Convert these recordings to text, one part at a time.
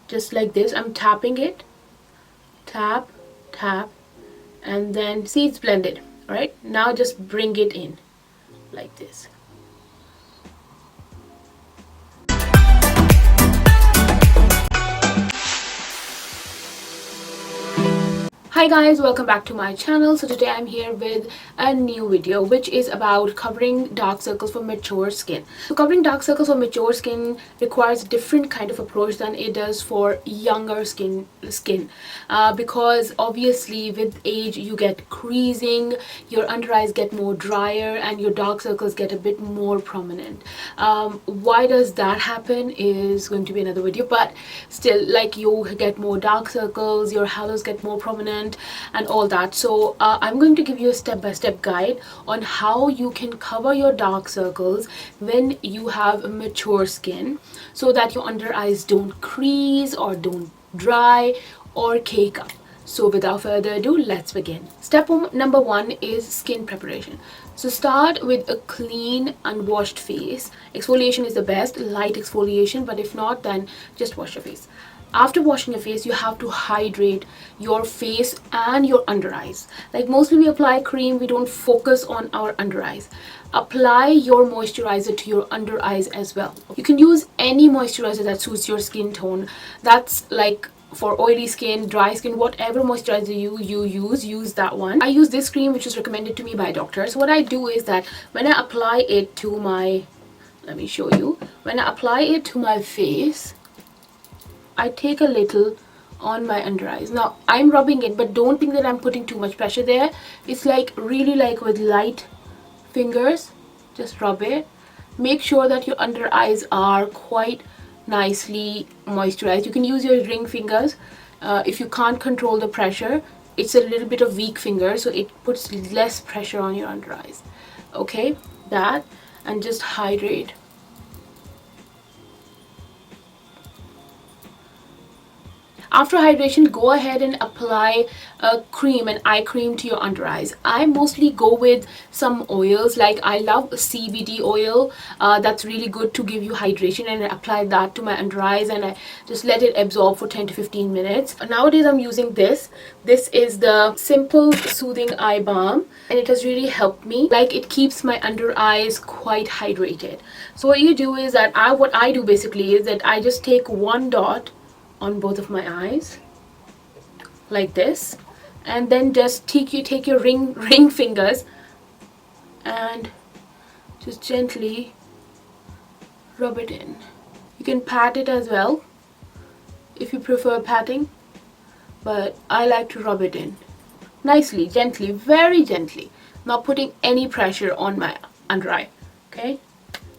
just like this. I'm tapping it, tap, tap, and then see it's blended. All right, now just bring it in like this. Hi guys, welcome back to my channel. So today I'm here with a new video which is about covering dark circles for mature skin. So covering dark circles for mature skin requires a different kind of approach than it does for younger skin because obviously with age you get creasing, your under eyes get more drier, and your dark circles get a bit more prominent. Why does that happen is going to be another video, but still, like, you get more dark circles, your halos get more prominent and all that. So I'm going to give you a step-by-step guide on how you can cover your dark circles when you have mature skin, so that your under eyes don't crease or don't dry or cake up. So without further ado, let's begin. Step number one is skin preparation. So start with a clean, unwashed face. Exfoliation is the best, light exfoliation, but if not, then just wash your face. After washing your face, you have to hydrate your face and your under eyes. Like, mostly we apply cream, we don't focus on our under eyes. Apply your moisturizer to your under eyes as well. You can use any moisturizer that suits your skin tone. That's like for oily skin, dry skin, whatever moisturizer you use that one. I use this cream which is recommended to me by a doctor. So what I do is that when I apply it to my, let me show you, when I apply it to my face, I take a little on my under eyes. Now I'm rubbing it, but don't think that I'm putting too much pressure there. It's like really like with light fingers, just rub it. Make sure that your under eyes are quite nicely moisturized. You can use your ring fingers if you can't control the pressure. It's a little bit of weak finger, so it puts less pressure on your under eyes. Okay, that, and just hydrate. After hydration, go ahead and apply a cream, an eye cream, to your under eyes. I mostly go with some oils, like I love CBD oil. That's really good to give you hydration, and I apply that to my under eyes and I just let it absorb for 10 to 15 minutes. Nowadays I'm using this. This is the Simple Soothing Eye Balm, and it has really helped me. Like, it keeps my under eyes quite hydrated. So what you do is that what I do basically is that I just take one dot on both of my eyes like this, and then just take your ring fingers and just gently rub it in. You can pat it as well if you prefer patting, but I like to rub it in nicely, gently, very gently, not putting any pressure on my under eye. Okay,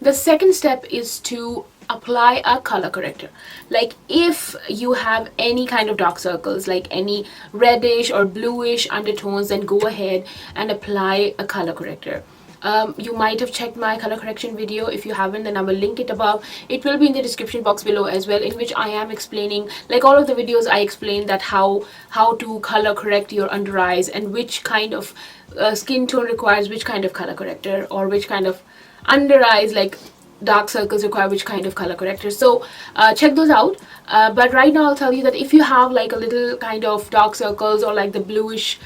the second step is to apply a color corrector. Like, if you have any kind of dark circles, like any reddish or bluish undertones, then go ahead and apply a color corrector. You might have checked my color correction video. If you haven't, then I will link it above. It will be in the description box below as well, in which I am explaining, like all of the videos I explain, that how to color correct your under eyes, and which kind of skin tone requires which kind of color corrector, or which kind of under eyes, like dark circles, require which kind of color corrector. So check those out, but right now I'll tell you that if you have like a little kind of dark circles, or like the bluish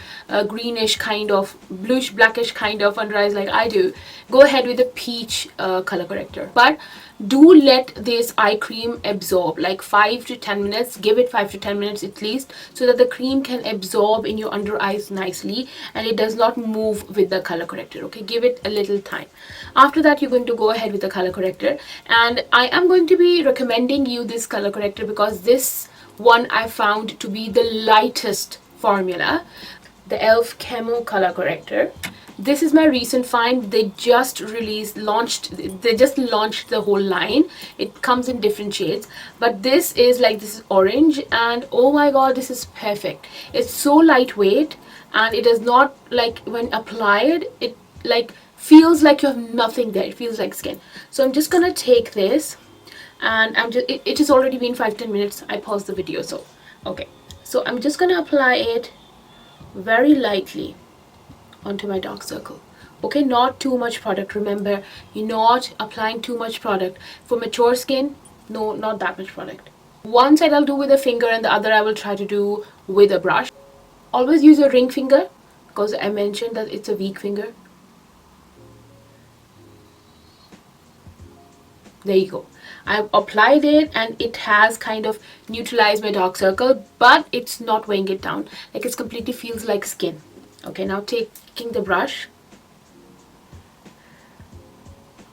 greenish kind of, bluish blackish kind of under eyes like I do, go ahead with the peach color corrector. But do let this eye cream absorb like 5 to 10 minutes. Give it 5 to 10 minutes at least, so that the cream can absorb in your under eyes nicely and it does not move with the color corrector. Okay, give it a little time. After that, you're going to go ahead with the color corrector, and I am going to be recommending you this color corrector because this one I found to be the lightest formula, the e.l.f. Camo color corrector. This is my recent find. They just launched the whole line. It comes in different shades, but this is orange, and oh my god, this is perfect. It's so lightweight, and it is not like, when applied, it like feels like you have nothing there. It feels like skin. So I'm just gonna take this, and it has already been 5-10 minutes. I paused the video, so okay. So I'm just gonna apply it very lightly onto my dark circle. Okay, not too much product. Remember, you're not applying too much product. For mature skin, no, not that much product. One side I'll do with a finger and the other I will try to do with a brush. Always use your ring finger because I mentioned that it's a weak finger. There you go. I've applied it and it has kind of neutralized my dark circle, but it's not weighing it down. Like, it completely feels like skin. Okay, now taking the brush.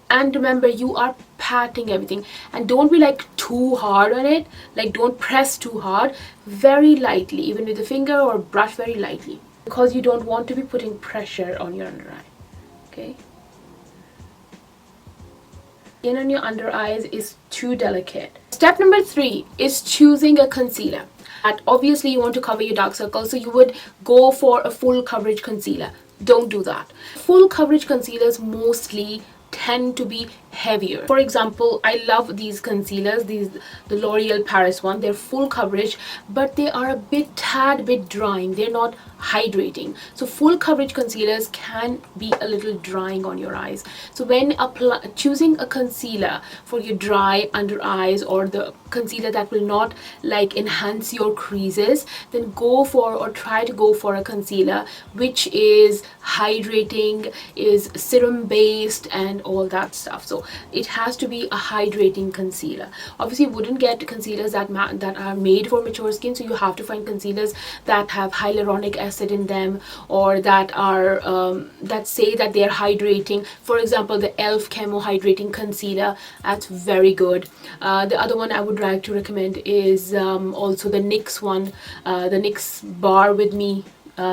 And remember, you are patting everything. And don't be like too hard on it. Like, don't press too hard. Very lightly, even with the finger or brush, very lightly. Because you don't want to be putting pressure on your under eye. Okay. Skin on your under eyes is too delicate. Step number 3 is choosing a concealer. And obviously you want to cover your dark circles, so you would go for a full coverage concealer. Don't do that. Full coverage concealers mostly tend to be heavier. For example, I love these concealers, the L'Oreal Paris one. They're full coverage, but they are a tad bit drying. They're not hydrating. So full coverage concealers can be a little drying on your eyes. So when choosing a concealer for your dry under eyes, or the concealer that will not like enhance your creases, then go for or try to go for a concealer which is hydrating, is serum based and all that stuff. So it has to be a hydrating concealer. Obviously you wouldn't get concealers that are made for mature skin, so you have to find concealers that have hyaluronic acid in them, or that are that say that they are hydrating. For example, the elf camo hydrating concealer, that's very good. The other one I would like to recommend is also the NYX one, the NYX Bar With Me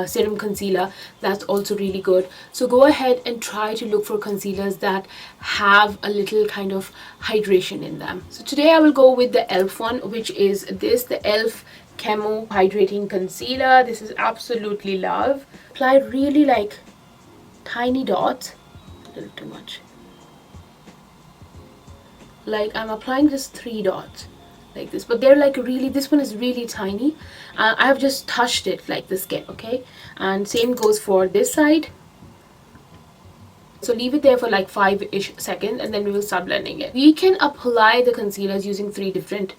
serum concealer. That's also really good. So go ahead and try to look for concealers that have a little kind of hydration in them. So today I will go with the elf one, which is the elf camo hydrating concealer. This is absolutely love. Apply really like tiny dots, a little too much. Like, I'm applying just 3 dots like this, but they're like really, this one is really tiny. I have just touched it like the skin. Okay, and same goes for this side. So leave it there for like 5-ish seconds and then we will start blending it. We can apply the concealers using 3 different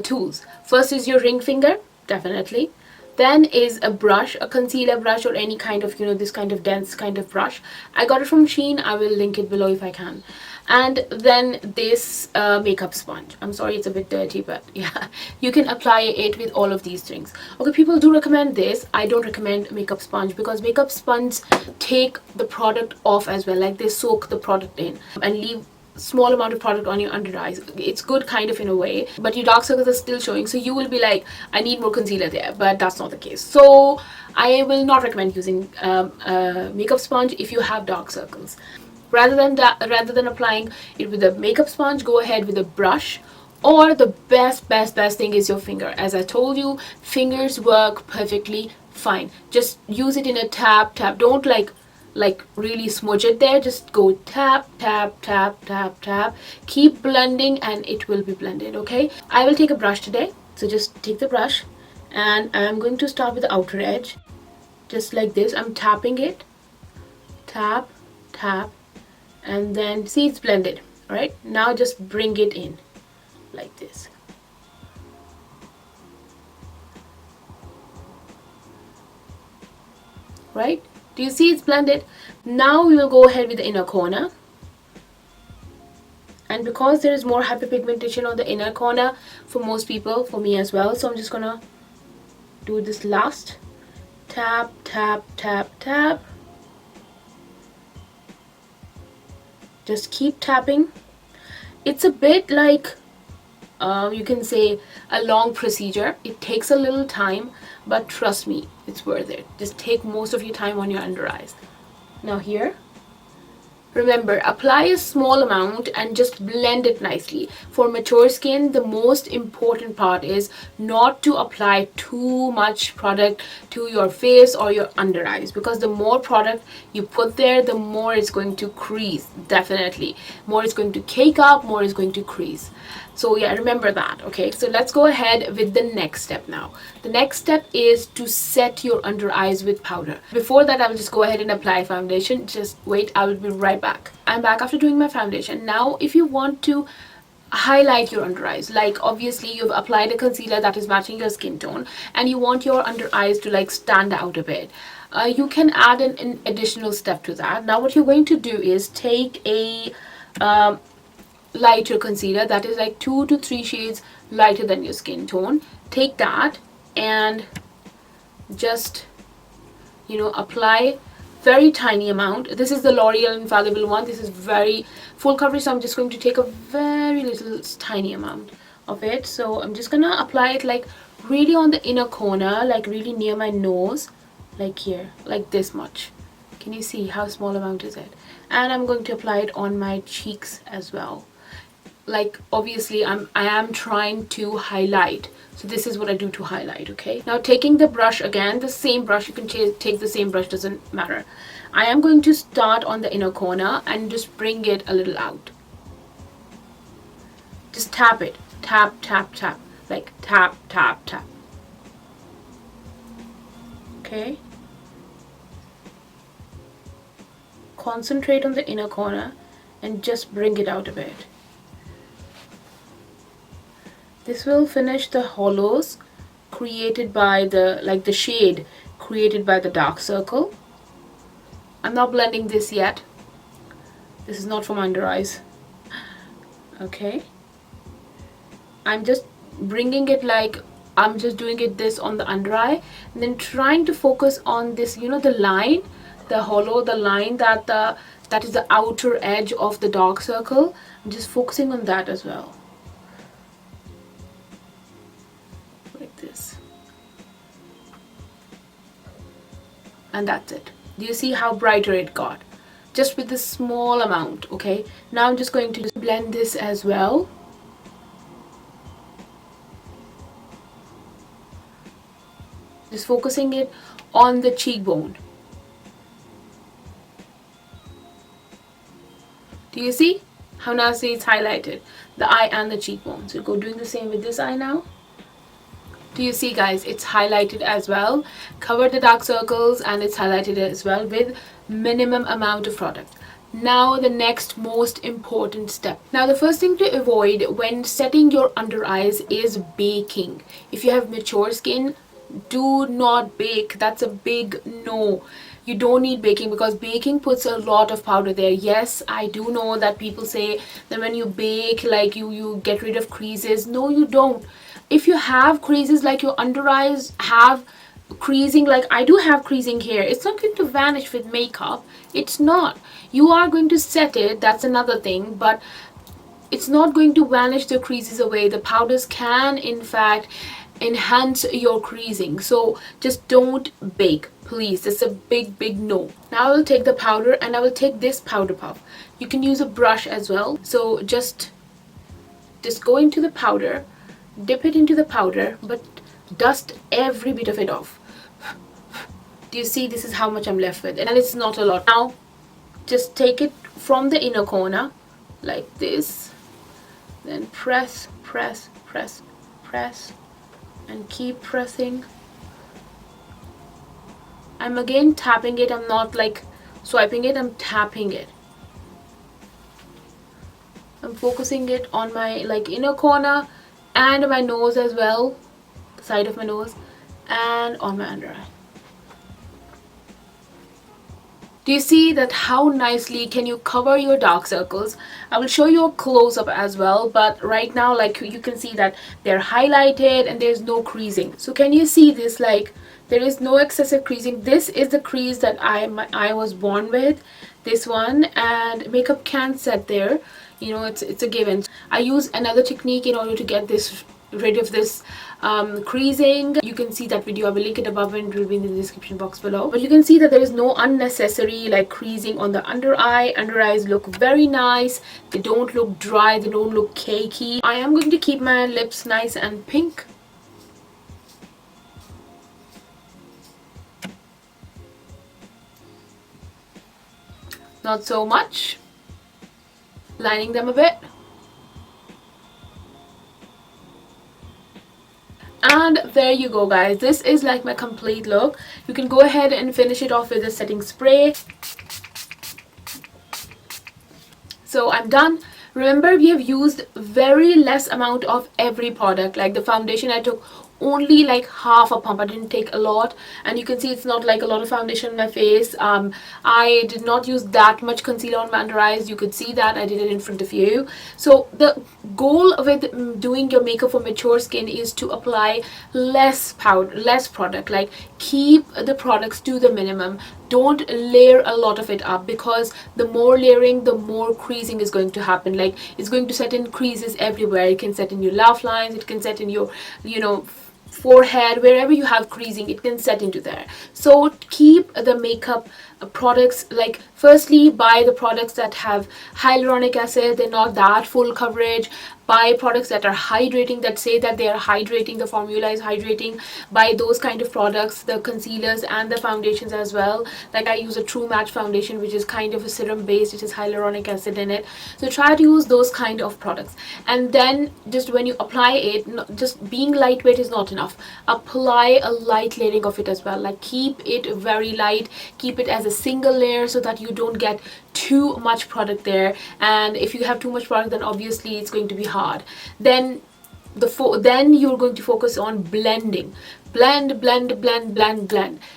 tools. First is your ring finger, definitely. Then is a brush, a concealer brush, or any kind of, this kind of dense kind of brush. I got it from Shein. I will link it below if I can. And then this makeup sponge. I'm sorry it's a bit dirty, but yeah, you can apply it with all of these things. Okay, people do recommend this. I don't recommend makeup sponge because makeup sponges take the product off as well. Like, they soak the product in and leave small amount of product on your under eyes. It's good kind of in a way, but your dark circles are still showing, so you will be like, I need more concealer there, but that's not the case. So I will not recommend using makeup sponge if you have dark circles. Rather than applying it with a makeup sponge, go ahead with a brush, or the best thing is your finger. As I told you, fingers work perfectly fine. Just use it in a tap. Don't like really smudge it there. Just go tap. Keep blending and it will be blended. Okay, I will take a brush today, so just take the brush and I'm going to start with the outer edge, just like this. I'm tapping it, tap, and then see, it's blended. Right now just bring it in like this. Right, do you see it's blended? Now we will go ahead with the inner corner, and because there is more hyperpigmentation on the inner corner for most people, for me as well, so I'm just gonna do this last tap. Just keep tapping. It's a bit like you can say a long procedure. It takes a little time, but trust me, it's worth it. Just take most of your time on your under eyes. Now here, remember, apply a small amount and just blend it nicely. For mature skin, the most important part is not to apply too much product to your face or your under eyes, because the more product you put there, the more it's going to crease. Definitely more it's going to cake up, more it's going to crease. So yeah, remember that. Okay, so let's go ahead with the next step now. The next step is to set your under eyes with powder. Before that, I will just go ahead and apply foundation. Just wait, I will be right back. I'm back after doing my foundation. Now if you want to highlight your under eyes. Like obviously you've applied a concealer that is matching your skin tone and you want your under eyes to like stand out a bit. You can add an additional step to that. Now what you're going to do is take a lighter concealer that is like 2 to 3 shades lighter than your skin tone. Take that and just, you know, apply very tiny amount. This is the L'Oreal Infallible one. This is very full coverage, so I'm just going to take a very little tiny amount of it. So I'm just gonna apply it like really on the inner corner, like really near my nose, like here, like this much. Can you see how small amount is it? And I'm going to apply it on my cheeks as well. Like obviously I am trying to highlight, so this is what I do to highlight. Okay, now taking the brush again, the same brush, you can take the same brush, doesn't matter. I am going to start on the inner corner and just bring it a little out. Just tap it, tap tap tap, like tap tap tap. Okay, concentrate on the inner corner and just bring it out a bit. This will finish the hollows created by the, like the shade created by the dark circle. I'm not blending this yet. This is not for my under eyes. Okay. I'm just bringing it like, I'm just doing it this on the under eye and then trying to focus on this, you know, the line, the hollow, the line that is the outer edge of the dark circle. I'm just focusing on that as well. This, and that's it. Do you see how brighter it got just with this small amount? Okay, now I'm just going to blend this as well. Just focusing it on the cheekbone. Do you see how nicely it's highlighted, the eye and the cheekbone? So go doing the same with this eye now. Do you see guys, it's highlighted as well, covered the dark circles and it's highlighted as well with minimum amount of product. Now the next most important step. Now the first thing to avoid when setting your under eyes is baking. If you have mature skin, do not bake. That's a big no. You don't need baking because baking puts a lot of powder there. Yes, I do know that people say that when you bake, like you get rid of creases. No, you don't. If you have creases, like your under eyes have creasing, like I do have creasing here, it's not going to vanish with makeup. It's not. You are going to set it, that's another thing, but it's not going to vanish the creases away. The powders can in fact enhance your creasing, so just don't bake, please. It's a big no. Now I will take the powder and I will take this powder puff. You can use a brush as well, so just go into the powder, dip it into the powder, but dust every bit of it off. Do you see, this is how much I'm left with, and it's not a lot. Now just take it from the inner corner like this, then press and keep pressing. I'm again tapping it, I'm not like swiping it, I'm tapping it. I'm focusing it on my like inner corner and my nose as well, the side of my nose, and on my under eye. Do you see that how nicely can you cover your dark circles? I will show you a close-up as well, but right now like you can see that they're highlighted and there's no creasing. So can you see this, like there is no excessive creasing. This is the crease that I was born with, this one, and makeup can set there, you know, it's a given. I use another technique in order to get this rid of this creasing. You can see that video, I will link it above and it will be in the description box below. But you can see that there is no unnecessary like creasing on the under eye. Under eyes look very nice, they don't look dry, they don't look cakey. I am going to keep my lips nice and pink. Not so much, lining them a bit. And there you go guys, this is like my complete look. You can go ahead and finish it off with a setting spray. So I'm done. Remember, we have used very less amount of every product. Like the foundation, I took only like half a pump. I didn't take a lot, and you can see it's not like a lot of foundation on my face. I did not use that much concealer on my under eyes. You could see that I did it in front of you. So the goal with doing your makeup for mature skin is to apply less powder, less product. Like keep the products to the minimum. Don't layer a lot of it up, because the more layering, the more creasing is going to happen. Like it's going to set in creases everywhere. It can set in your laugh lines, it can set in your, you know, forehead, wherever you have creasing, it can set into there. So keep the makeup products, like firstly buy the products that have hyaluronic acid. They're not that full coverage. Buy products that are hydrating, that say that they are hydrating, the formula is hydrating. Buy those kind of products, the concealers and the foundations as well. Like I use a True Match foundation, which is kind of a serum based, it has hyaluronic acid in it. So try to use those kind of products. And then just when you apply it, just being lightweight is not enough. Apply a light layering of it as well. Like keep it very light, keep it as a single layer so that you don't get too much product there. And if you have too much product, then obviously it's going to be hard. Then then you're going to focus on blending. Blend.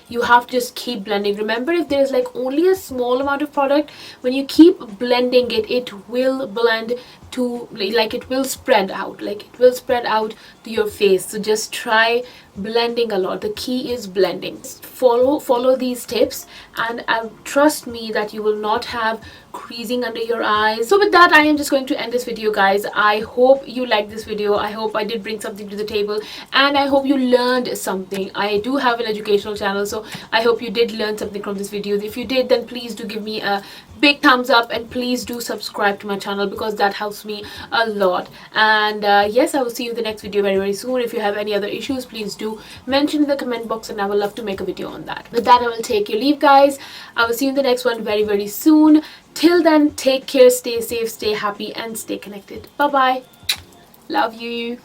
You have to just keep blending. Remember, if there's like only a small amount of product, when you keep blending it, it will blend to, like it will spread out, like it will spread out to your face. So just try blending a lot. The key is blending. Follow these tips, and trust me that you will not have creasing under your eyes. So with that, I am just going to end this video, guys. I hope you liked this video. I hope I did bring something to the table, and I hope you learned something. I do have an educational channel, so I hope you did learn something from this video. If you did, then please do give me a big thumbs up, and please do subscribe to my channel, because that helps me a lot. And yes, I will see you in the next video very soon. If you have any other issues, please do mention in the comment box, and I will love to make a video on that. With that, I will take your leave, guys. I will see you in the next one very soon. Till then, take care, stay safe, stay happy, and stay connected. Bye bye. Love you.